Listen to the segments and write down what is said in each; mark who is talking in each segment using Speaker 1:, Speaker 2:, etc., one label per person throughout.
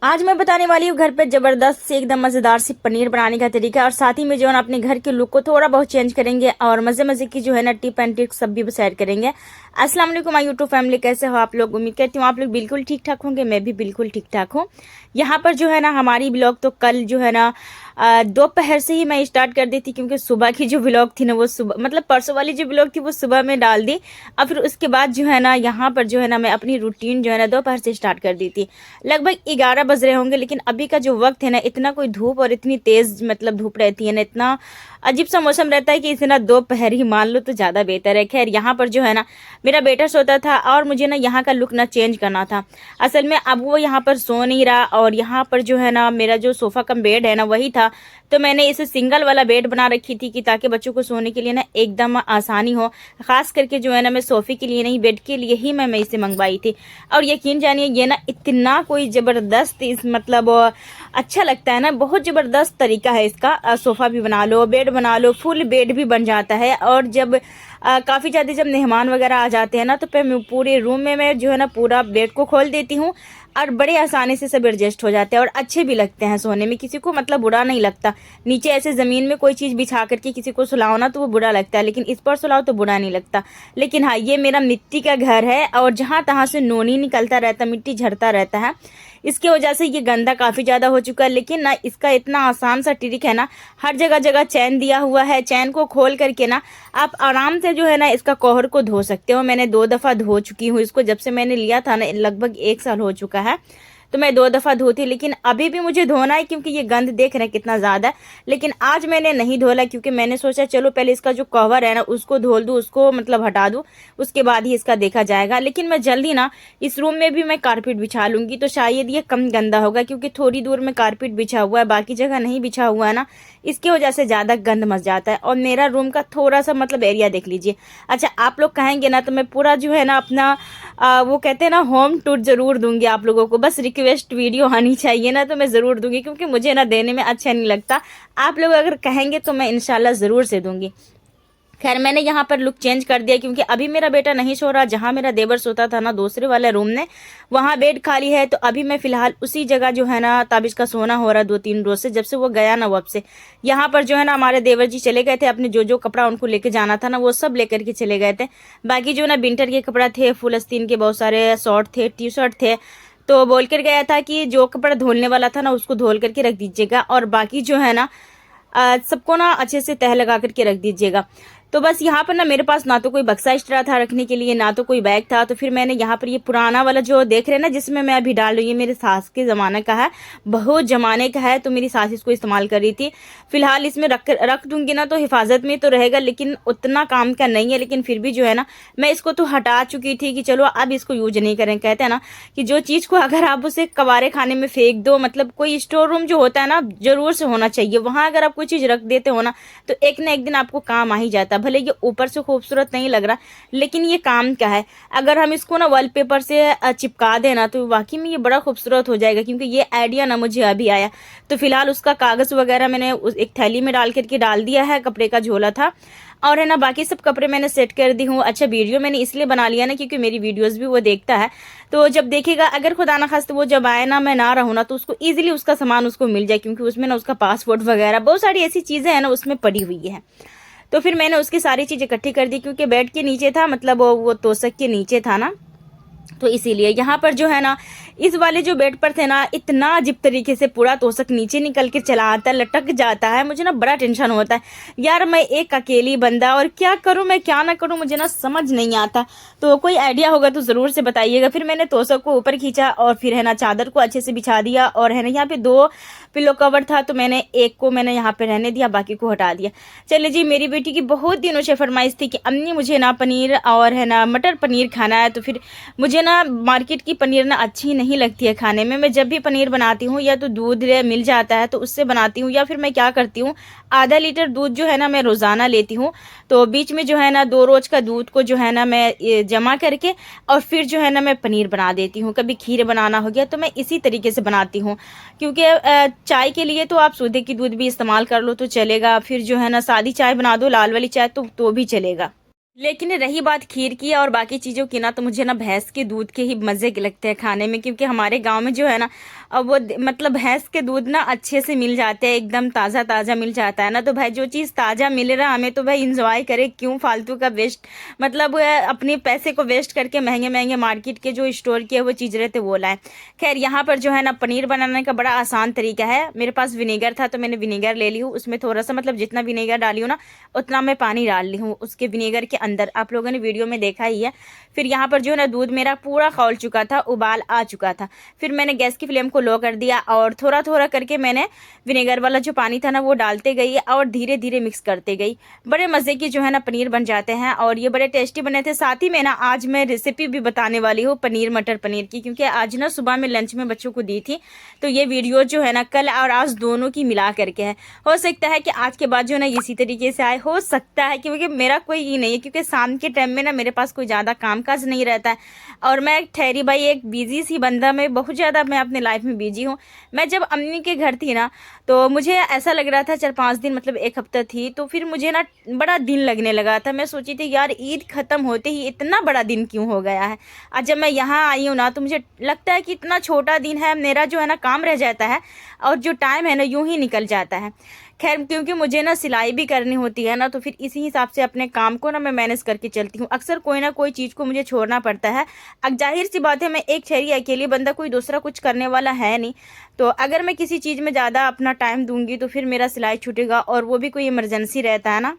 Speaker 1: आज मैं बताने वाली हूँ घर पे जबरदस्त से एकदम मजेदार सी पनीर बनाने का तरीका, और साथ ही में जो है ना अपने घर के लुक को थोड़ा बहुत चेंज करेंगे और मजे मजे की जो है ना टिप एंड ट्रिक सब भी शेयर करेंगे। अस्सलाम वालेकुम माय यूट्यूब फैमिली, कैसे हो आप लोग? उम्मीद करती हूँ आप लोग बिल्कुल ठीक ठाक होंगे, मैं भी बिल्कुल ठीक ठाक हूँ। यहाँ पर जो है ना हमारी ब्लॉग तो कल जो है ना दोपहर से ही मैं स्टार्ट कर दी थी, क्योंकि सुबह की जो ब्लॉग थी ना वो सुबह मतलब परसों वाली जो ब्लॉग थी वो सुबह में डाल दी। और फिर उसके बाद जो है ना यहाँ पर जो है ना मैं अपनी रूटीन जो है ना दोपहर से स्टार्ट कर दी थी। लगभग 11 बज रहे होंगे, लेकिन अभी का जो वक्त है ना इतना कोई धूप और इतनी तेज मतलब धूप रहती है ना, इतना अजीब सा मौसम रहता है कि इसे ना दोपहर ही मान लो तो ज़्यादा बेहतर है। खैर यहाँ पर जो है ना मेरा बेटा सोता था और मुझे ना यहाँ का लुक ना चेंज करना था। असल में अब वो यहाँ पर सो नहीं रहा, और यहाँ पर जो है ना मेरा जो सोफ़ा कम बेड है ना वही था, तो मैंने इसे सिंगल वाला बेड बना रखी थी कि ताकि बच्चों को सोने के लिए ना एकदम आसानी हो। खास करके जो है ना मैं सोफ़े के लिए नहीं बेड के लिए ही मैं इसे मंगवाई थी। और यकीन जानिए ये ना इतना कोई ज़बरदस्त इस मतलब अच्छा लगता है ना, बहुत ज़बरदस्त तरीका है इसका। सोफ़ा भी बना लो, बेड बना लो, फुल बेड भी बन जाता है। और जब काफ़ी ज़्यादा जब मेहमान वगैरह आ जाते हैं ना तो फिर मैं पूरे रूम में मैं जो है ना पूरा बेड को खोल देती हूँ, और बड़े आसानी से सब एडजस्ट हो जाते हैं और अच्छे भी लगते हैं सोने में, किसी को मतलब बुरा नहीं लगता। नीचे ऐसे ज़मीन में कोई चीज़ बिछा करके किसी को सुलाओ ना तो वो बुरा लगता है, लेकिन इस पर सुलाओ तो बुरा नहीं लगता। लेकिन हाँ, ये मेरा मिट्टी का घर है और जहाँ तहाँ से नोनी निकलता रहता, मिट्टी झड़ता रहता है, इसकी वजह से ये गंदा काफ़ी ज़्यादा हो चुका है। लेकिन ना इसका इतना आसान सा ट्रिक है ना, हर जगह जगह चैन दिया हुआ है, चैन को खोल करके ना आप आराम से जो है ना इसका कवर को धो सकते हो। मैंने 2 दफ़ा धो चुकी हूँ इसको, जब से मैंने लिया था ना लगभग 1 साल हो चुका है, तो मैं 2 दफ़ा धोती, लेकिन अभी भी मुझे धोना है क्योंकि ये गंद देख रहे हैं कितना ज़्यादा है। लेकिन आज मैंने नहीं धोला क्योंकि मैंने सोचा चलो पहले इसका जो कवर है ना उसको धोल दूँ, उसको मतलब हटा दूँ, उसके बाद ही इसका देखा जाएगा। लेकिन मैं जल्दी ना इस रूम में भी मैं कारपेट बिछा लूँगी तो शायद ये कम गंदा होगा, क्योंकि थोड़ी दूर में कारपेट बिछा हुआ है, बाकी जगह नहीं बिछा हुआ है ना, इसकी वजह से ज़्यादा गंद मच जाता है। और मेरा रूम का थोड़ा सा मतलब एरिया देख लीजिए। अच्छा, आप लोग कहेंगे ना तो मैं पूरा जो है ना अपना वो कहते हैं ना होम टूर ज़रूर दूंगी आप लोगों को। बस रिक्वेस्ट वीडियो आनी चाहिए ना तो मैं ज़रूर दूंगी, क्योंकि मुझे ना देने में अच्छा नहीं लगता। आप लोग अगर कहेंगे तो मैं इंशाल्लाह ज़रूर से दूंगी। खैर मैंने यहाँ पर लुक चेंज कर दिया क्योंकि अभी मेरा बेटा नहीं सो रहा। जहाँ मेरा देवर सोता था ना दूसरे वाले रूम में, वहाँ बेड खाली है, तो अभी मैं फिलहाल उसी जगह जो है ना ताबिश का सोना हो रहा 2-3 रोज से, जब से वो गया ना वब से। यहाँ पर जो है ना हमारे देवर जी चले गए थे, अपने जो जो कपड़ा उनको लेके जाना था ना वो सब लेकर के चले गए थे। बाकी जो ना विंटर के कपड़ा थे, फुलस्तीन के बहुत सारे शॉर्ट थे, टी शर्ट थे, तो बोल कर गया था कि जो कपड़ा धोलने वाला था ना उसको धोल करके रख दीजिएगा, और बाकी जो है ना सबको ना अच्छे से तह लगा करके रख दीजिएगा। तो बस यहाँ पर ना मेरे पास ना तो कोई बक्सा एक्स्ट्रा था रखने के लिए, ना तो कोई बैग था, तो फिर मैंने यहाँ पर ये पुराना वाला जो देख रहे हैं ना जिसमें मैं अभी डाल रही हूँ, ये मेरे सास के ज़माने का है, बहुत ज़माने का है, तो मेरी सास इसको इस्तेमाल कर रही थी। फिलहाल इसमें रख दूंगी ना तो हिफाजत में तो रहेगा, लेकिन उतना काम का नहीं है। लेकिन फिर भी जो है ना मैं इसको तो हटा चुकी थी कि चलो अब इसको यूज नहीं करें। कहते हैं ना कि जो चीज़ को अगर आप उसे कबारे खाने में फेंक दो, मतलब कोई स्टोर रूम जो होता है ना जरूर से होना चाहिए, वहाँ अगर आप कोई चीज़ रख देते हो ना तो एक ना एक दिन आपको काम आ ही जाता है। भले ये ऊपर से खूबसूरत नहीं लग रहा, लेकिन ये काम का है। अगर हम इसको ना वॉलपेपर से चिपका देना तो वाकई में ये बड़ा खूबसूरत हो जाएगा, क्योंकि ये आइडिया ना मुझे अभी आया। तो फिलहाल उसका कागज़ वगैरह मैंने एक थैली में डाल करके डाल दिया है, कपड़े का झोला था, और है ना बाकी सब कपड़े मैंने सेट कर दी हूँ। अच्छा, वीडियो मैंने इसलिए बना लिया ना क्योंकि मेरी वीडियोस भी वो देखता है, तो जब देखेगा, अगर खुदा ना खास्ते वो जब आए ना मैं ना रहूँ ना तो उसको इजीली उसका सामान उसको मिल जाए, क्योंकि उसमें ना उसका पासपोर्ट वगैरह बहुत सारी ऐसी चीज़ें हैं ना उसमें पड़ी हुई है। तो फिर मैंने उसकी सारी चीज़ें इकट्ठी कर दी, क्योंकि बेड के नीचे था, मतलब वो तोशक के नीचे था ना, तो इसीलिए यहाँ पर जो है ना इस वाले जो बेड पर थे ना इतना अजीब तरीके से पूरा तोशक नीचे निकल के चला आता है, लटक जाता है। मुझे ना बड़ा टेंशन होता है यार, मैं एक अकेली बंदा और क्या करूँ मैं क्या ना करूँ, मुझे ना समझ नहीं आता। तो कोई आइडिया होगा तो ज़रूर से बताइएगा। फिर मैंने तोशक को ऊपर खींचा और फिर है ना चादर को अच्छे से बिछा दिया, और है ना यहाँ पे 2 पिलो कवर था तो मैंने एक को मैंने यहाँ पे रहने दिया, बाकी को हटा दिया। चलिए जी, मेरी बेटी की बहुत दिनों से फरमाइश थी कि अम्मी मुझे ना पनीर और है ना मटर पनीर खाना है। तो फिर मुझे ना मार्केट की पनीर ना अच्छी नहीं लगती है खाने में। मैं जब भी पनीर बनाती हूँ या तो दूध मिल जाता है तो उससे बनाती हूँ, या फिर मैं क्या करती हूँ आधा लीटर दूध जो है ना मैं रोज़ाना लेती हूँ, तो बीच में जो है ना 2 रोज का दूध को जो है ना मैं जमा करके और फिर जो है ना मैं पनीर बना देती हूँ। कभी खीर बनाना हो गया तो मैं इसी तरीके से बनाती हूँ, क्योंकि चाय के लिए तो आप सूधे की दूध भी इस्तेमाल कर लो तो चलेगा, फिर जो है ना सादी चाय बना दो लाल वाली चाय तो भी चलेगा। लेकिन रही बात खीर की और बाकी चीज़ों की ना, तो मुझे ना भैंस के दूध के ही मज़े लगते हैं खाने में, क्योंकि हमारे गांव में जो है ना और वो मतलब भैंस के दूध ना अच्छे से मिल जाते हैं, एकदम ताज़ा ताज़ा मिल जाता है ना। तो भाई जो चीज़ ताज़ा मिल रहा हमें तो भाई इंजॉय करे, क्यों फालतू का वेस्ट, मतलब अपने पैसे को वेस्ट करके महंगे महंगे मार्केट के जो स्टोर किए वो चीज़ रहते वो लाए। खैर यहाँ पर जो है ना पनीर बनाने का बड़ा आसान तरीका है। मेरे पास विनेगर था तो मैंने विनेगर ले ली हूँ, उसमें थोड़ा सा मतलब जितना विनेगर डाली हूँ ना उतना मैं पानी डाल ली हूँ उसके विनेगर के अंदर, आप लोगों ने वीडियो में देखा ही है। फिर यहाँ पर जो है ना दूध मेरा पूरा खौल चुका था, उबाल आ चुका था। फिर मैंने गैस की फ्लेम को लो कर दिया और थोड़ा थोड़ा करके मैंने विनेगर वाला जो पानी था ना वो डालते गई और धीरे धीरे मिक्स करते गई। बड़े मज़े की जो है ना पनीर बन जाते हैं और ये बड़े टेस्टी बने थे। साथ ही में ना आज मैं रेसिपी भी बताने वाली हूँ पनीर मटर पनीर की, क्योंकि आज ना सुबह में लंच में बच्चों को दी थी। तो ये वीडियो जो है ना कल और आज दोनों की मिला करके है। हो सकता है कि आज के बाद जो है ना इसी तरीके से आए, हो सकता है, क्योंकि मेरा कोई ये नहीं है, क्योंकि शाम के टाइम में ना मेरे पास कोई ज़्यादा काम काज नहीं रहता है और मैं ठहरी भाई एक बिजी सी बंदा, मैं बहुत ज़्यादा मैं अपने लाइफ में बिजी हूँ। मैं जब अम्मी के घर थी ना तो मुझे ऐसा लग रहा था 4-5 दिन मतलब एक हफ्ता थी तो फिर मुझे ना बड़ा दिन लगने लगा था। मैं सोची थी यार ईद ख़त्म होते ही इतना बड़ा दिन क्यों हो गया है। आज जब मैं यहाँ आई हूँ ना तो मुझे लगता है कि इतना छोटा दिन है, मेरा जो है ना काम रह जाता है और जो टाइम है ना यूं ही निकल जाता है। खैर क्योंकि मुझे ना सिलाई भी करनी होती है ना तो फिर इसी हिसाब से अपने काम को ना मैं मैनेज करके चलती हूँ। अक्सर कोई ना कोई चीज़ को मुझे छोड़ना पड़ता है। अब जाहिर सी बात है मैं एक ठहरी अकेली बंदा, कोई दूसरा कुछ करने वाला है नहीं। तो अगर मैं किसी चीज़ में ज़्यादा अपना टाइम दूंगी तो फिर मेरा सिलाई छूटेगा और वो भी कोई इमरजेंसी रहता है ना,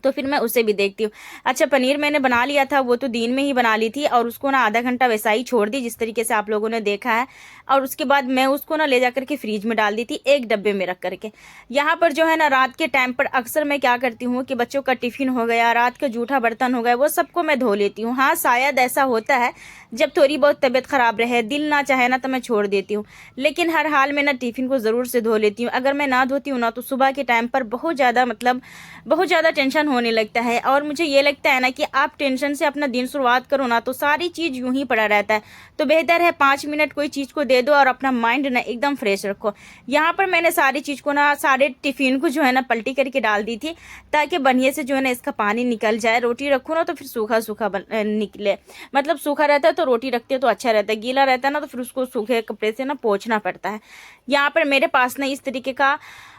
Speaker 1: तो फिर मैं उसे भी देखती हूँ। अच्छा पनीर मैंने बना लिया था, वो तो दिन में ही बना ली थी और उसको ना आधा घंटा वैसा ही छोड़ दी जिस तरीके से आप लोगों ने देखा है। और उसके बाद मैं उसको ना ले जा करके फ्रीज में डाल दी थी एक डब्बे में रख करके। यहाँ पर जो है ना रात के टाइम पर अक्सर मैं क्या करती हूँ कि बच्चों का टिफिन हो गया, रात का जूठा बर्तन हो गया, वो सबको मैं धो लेती हूँ। हाँ शायद ऐसा होता है जब थोड़ी बहुत तबीयत खराब रहे, दिल ना चाहे ना तो मैं छोड़ देती हूँ, लेकिन हर हाल में ना टिफिन को ज़रूर से धो लेती हूँ। अगर मैं ना धोती हूँ ना तो सुबह के टाइम पर बहुत ज़्यादा मतलब बहुत ज़्यादा टेंशन होने लगता है और मुझे ये लगता है ना कि आप टेंशन से अपना दिन शुरुआत करो ना तो सारी चीज़ यूं ही पड़ा रहता है। तो बेहतर है 5 मिनट कोई चीज़ को दे दो और अपना माइंड ना एकदम फ्रेश रखो। यहाँ पर मैंने सारी चीज़ को ना सारे टिफ़िन को जो है ना पलटी करके डाल दी थी ताकि बढ़िया से जो है ना इसका पानी निकल जाए। रोटी रखो ना तो फिर सूखा सूखा निकले, मतलब सूखा रहता है तो रोटी रखते तो अच्छा रहता है, गीला रहता है ना तो फिर उसको सूखे कपड़े से ना पोंछना पड़ता है। यहाँ पर मेरे पास ना इस तरीके का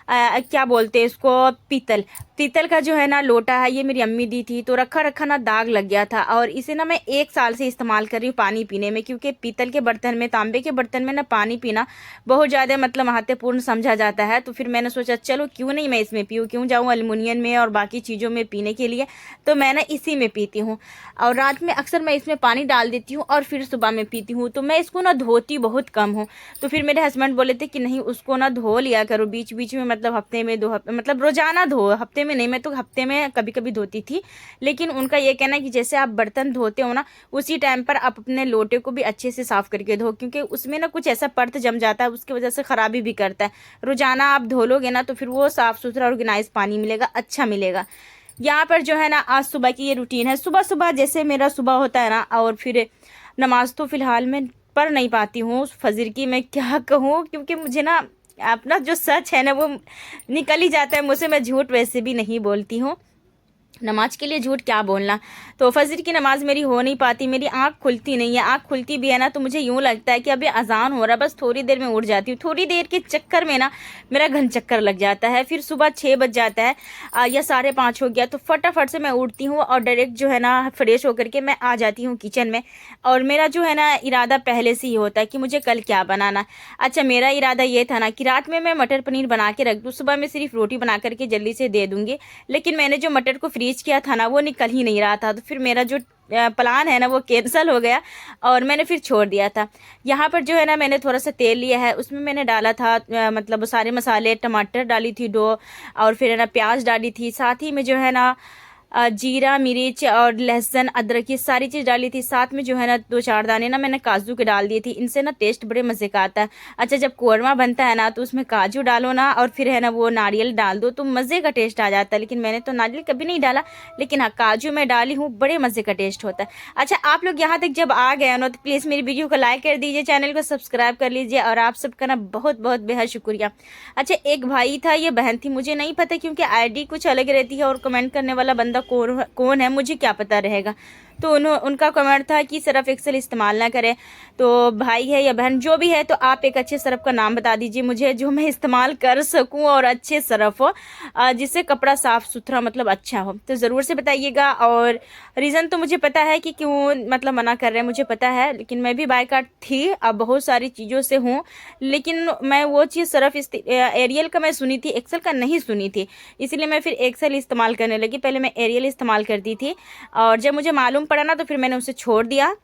Speaker 1: क्या बोलते हैं इसको, पीतल का जो है ना लोटा है, ये मेरी अम्मी दी थी। तो रखा रखा ना दाग लग गया था और इसे ना मैं 1 साल से इस्तेमाल कर रही हूँ पानी पीने में, क्योंकि पीतल के बर्तन में, तांबे के बर्तन में ना पानी पीना बहुत ज़्यादा मतलब महत्वपूर्ण समझा जाता है। तो फिर मैंने सोचा चलो क्यों नहीं मैं इसमें पीऊँ, क्यों जाऊँ एल्युमिनियम में और बाकी चीज़ों में पीने के लिए, तो मैं ना इसी में पीती हूँ। और रात में अक्सर मैं इसमें पानी डाल देती हूँ और फिर सुबह में पीती हूँ। तो मैं इसको ना धोती बहुत कम हूँ। तो फिर मेरे हस्बैंड बोले थे कि नहीं उसको ना धो लिया करो बीच बीच में, मतलब हफ्ते में 2 हफ्ते, मतलब रोजाना धो, हफ्ते में नहीं, मैं तो हफ्ते में कभी कभी धोती थी। लेकिन उनका ये कहना है कि जैसे आप बर्तन धोते हो ना उसी टाइम पर आप अपने लोटे को भी अच्छे से साफ करके धो, क्योंकि उसमें ना कुछ ऐसा परत जम जाता है उसकी वजह से खराबी भी करता है। रोजाना आप धो लोगे ना तो फिर वो साफ सुथरा ऑर्गेनाइज पानी मिलेगा, अच्छा मिलेगा। यहाँ पर जो है ना आज सुबह की ये रूटीन है। सुबह सुबह जैसे मेरा सुबह होता है ना, और फिर नमाज तो फिलहाल मैं पढ़ नहीं पाती हूँ फजर की, मैं क्या कहूँ, क्योंकि मुझे ना अपना जो सच है ना वो निकल ही जाता है मुझसे। मैं झूठ वैसे भी नहीं बोलती हूँ, नमाज के लिए झूठ क्या बोलना। तो फजर की नमाज मेरी हो नहीं पाती, मेरी आंख खुलती नहीं है। आंख खुलती भी है ना तो मुझे यूं लगता है कि अभी अजान हो रहा, बस थोड़ी देर में उठ जाती हूँ। थोड़ी देर के चक्कर में ना मेरा घन चक्कर लग जाता है। फिर सुबह 6 बज जाता है या 5:30 हो गया तो फटाफट से मैं उठती हूँ और डायरेक्ट जो है ना फ्रेश होकर के मैं आ जाती हूँ किचन में। और मेरा जो है ना इरादा पहले से ही होता है कि मुझे कल क्या बनाना। अच्छा मेरा इरादा ये था ना कि रात में मैं मटर पनीर बना के रख दूँ, सुबह में सिर्फ रोटी बना करके जल्दी से दे दूँगी। लेकिन मैंने जो मटर को फ्रीज किया था ना वो निकल ही नहीं रहा था, तो फिर मेरा जो प्लान है ना वो कैंसिल हो गया और मैंने फिर छोड़ दिया था। यहाँ पर जो है ना मैंने थोड़ा सा तेल लिया है, उसमें मैंने डाला था मतलब सारे मसाले, टमाटर डाली थी 2 और फिर है ना प्याज डाली थी, साथ ही में जो है ना जीरा मिर्च और लहसुन अदरक ये सारी चीज़ डाली थी। साथ में जो है ना 2-4 दाने ना मैंने काजू के डाल दिए थी, इनसे ना टेस्ट बड़े मज़े का आता है। अच्छा जब कोरमा बनता है ना तो उसमें काजू डालो ना और फिर है ना वो नारियल डाल दो तो मज़े का टेस्ट आ जाता है। लेकिन मैंने तो नारियल कभी नहीं डाला, लेकिन हाँ काजू मैं डाली हूँ, बड़े मज़े का टेस्ट होता है। अच्छा आप लोग यहाँ तक जब आ गए ना तो प्लीज़ मेरी वीडियो को लाइक कर दीजिए, चैनल को सब्सक्राइब कर लीजिए और आप सबका ना बहुत बहुत बेहद शुक्रिया। अच्छा एक भाई था, ये बहन थी, मुझे नहीं पता क्योंकि ID कुछ अलग रहती है और कमेंट करने वाला बंदा कौन है मुझे क्या पता रहेगा। तो उनका कमेंट था कि सर्फ एक्सेल इस्तेमाल ना करें। तो भाई है या बहन जो भी है, तो आप एक अच्छे सर्फ का नाम बता दीजिए मुझे, जो मैं इस्तेमाल कर सकूं और अच्छे सर्फ हो, जिससे कपड़ा साफ सुथरा मतलब अच्छा हो, तो ज़रूर से बताइएगा। और रीज़न तो मुझे पता है कि क्यों मतलब मना कर रहे हैं, मुझे पता है, लेकिन मैं भी बायकॉट थी, अब बहुत सारी चीज़ों से हूँ, लेकिन मैं वो चीज़ सर्फ एरियल का मैं सुनी थी, एक्सेल का नहीं सुनी थी, इसीलिए मैं फिर एक्सेल इस्तेमाल करने लगी। पहले मैं एरियल इस्तेमाल करती थी, और जब मुझे मालूम पड़ा ना, तो फिर मैंने उसे छोड़ दिया।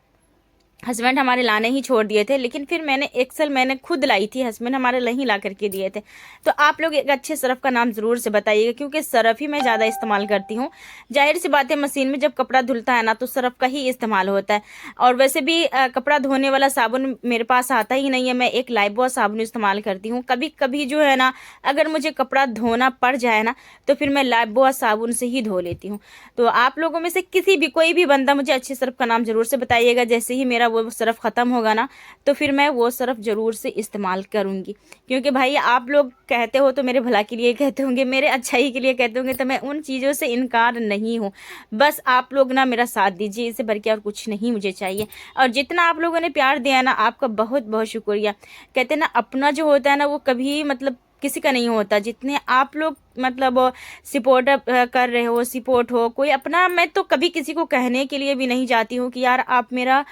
Speaker 1: हस्बैंड हमारे लाने ही छोड़ दिए थे, लेकिन फिर मैंने एक्सेल मैंने खुद लाई थी, हस्बैंड हमारे नहीं ला करके दिए थे। तो आप लोग एक अच्छे सर्फ का नाम ज़रूर से बताइएगा, क्योंकि सर्फ ही मैं ज़्यादा इस्तेमाल करती हूँ। जाहिर सी बात है, मशीन में जब कपड़ा धुलता है ना, तो सर्फ का ही इस्तेमाल होता है। और वैसे भी कपड़ा धोने वाला साबुन मेरे पास आता ही नहीं है, मैं एक लाइफबॉय साबुन इस्तेमाल करती हूँ। कभी कभी जो है ना, अगर मुझे कपड़ा धोना पड़ जाए ना, तो फिर मैं लाइफबॉय साबुन से ही धो लेती हूँ। तो आप लोगों में से किसी भी कोई भी बंदा मुझे अच्छे सर्फ का नाम ज़रूर से बताइएगा। जैसे ही मेरा वो सर्फ ख़त्म होगा ना, तो फिर मैं वो सर्फ ज़रूर से इस्तेमाल करूँगी, क्योंकि भाई आप लोग कहते हो तो मेरे भला के लिए कहते होंगे, मेरे अच्छाई के लिए कहते होंगे, तो मैं उन चीज़ों से इनकार नहीं हूँ। बस आप लोग ना मेरा साथ दीजिए, इससे बढ़ के और कुछ नहीं मुझे चाहिए। और जितना आप लोगों ने प्यार दिया ना, आपका बहुत बहुत शुक्रिया। कहते हैं ना, अपना जो होता है ना, वो कभी मतलब किसी का नहीं होता। जितने आप लोग मतलब सपोर्ट कर रहे हो, सपोर्ट हो कोई अपना, मैं तो कभी किसी को कहने के लिए भी नहीं जाती हूँ कि यार आप मेरा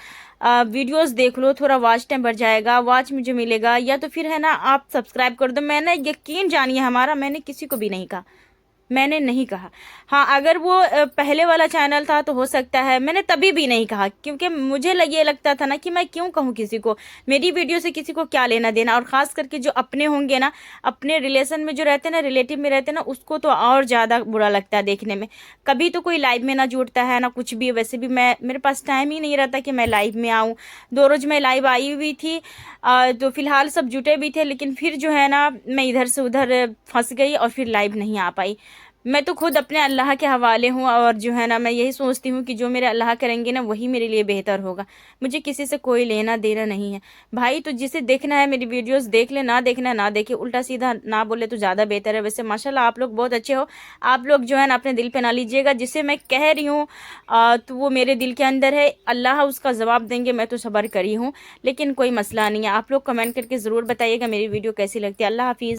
Speaker 1: वीडियोस देख लो, थोड़ा वॉच टाइम बढ़ जाएगा, वॉच मुझे मिलेगा, या तो फिर है ना आप सब्सक्राइब कर दो। मैंने यकीन जानिए हमारा, मैंने किसी को भी नहीं कहा, मैंने नहीं कहा। हाँ, अगर वो पहले वाला चैनल था तो हो सकता है, मैंने तभी भी नहीं कहा, क्योंकि मुझे ये लगता था ना कि मैं क्यों कहूँ किसी को, मेरी वीडियो से किसी को क्या लेना देना। और ख़ास करके जो अपने होंगे ना, अपने रिलेशन में जो रहते हैं ना, रिलेटिव में रहते हैं ना, उसको तो और ज़्यादा बुरा लगता है देखने में। कभी तो कोई लाइव में ना जुड़ता है ना कुछ भी। वैसे भी मेरे पास टाइम ही नहीं रहता कि मैं लाइव में आऊँ। 2 रोज़ मैं लाइव आई हुई थी, तो फिलहाल सब जुटे भी थे, लेकिन फिर जो है ना, मैं इधर से उधर फंस गई और फिर लाइव नहीं आ पाई। मैं तो खुद अपने अल्लाह के हवाले हूँ, और जो है ना, मैं यही सोचती हूँ कि जो मेरे अल्लाह करेंगे ना, वही मेरे लिए बेहतर होगा। मुझे किसी से कोई लेना देना नहीं है भाई। तो जिसे देखना है मेरी वीडियोस देख ले, ना देखना है ना देखे, उल्टा सीधा ना बोले तो ज़्यादा बेहतर है। वैसे माशाल्लाह आप लोग बहुत अच्छे हो, आप लोग जो है ना अपने दिल पे ना लीजिएगा। जिसे मैं कह रही हूँ तो वो मेरे दिल के अंदर है, अल्लाह उसका जवाब देंगे, मैं तो सब्र करी हूँ, लेकिन कोई मसला नहीं है। आप लोग कमेंट करके ज़रूर बताइएगा मेरी वीडियो कैसी लगती है। अल्लाह हाफिज़।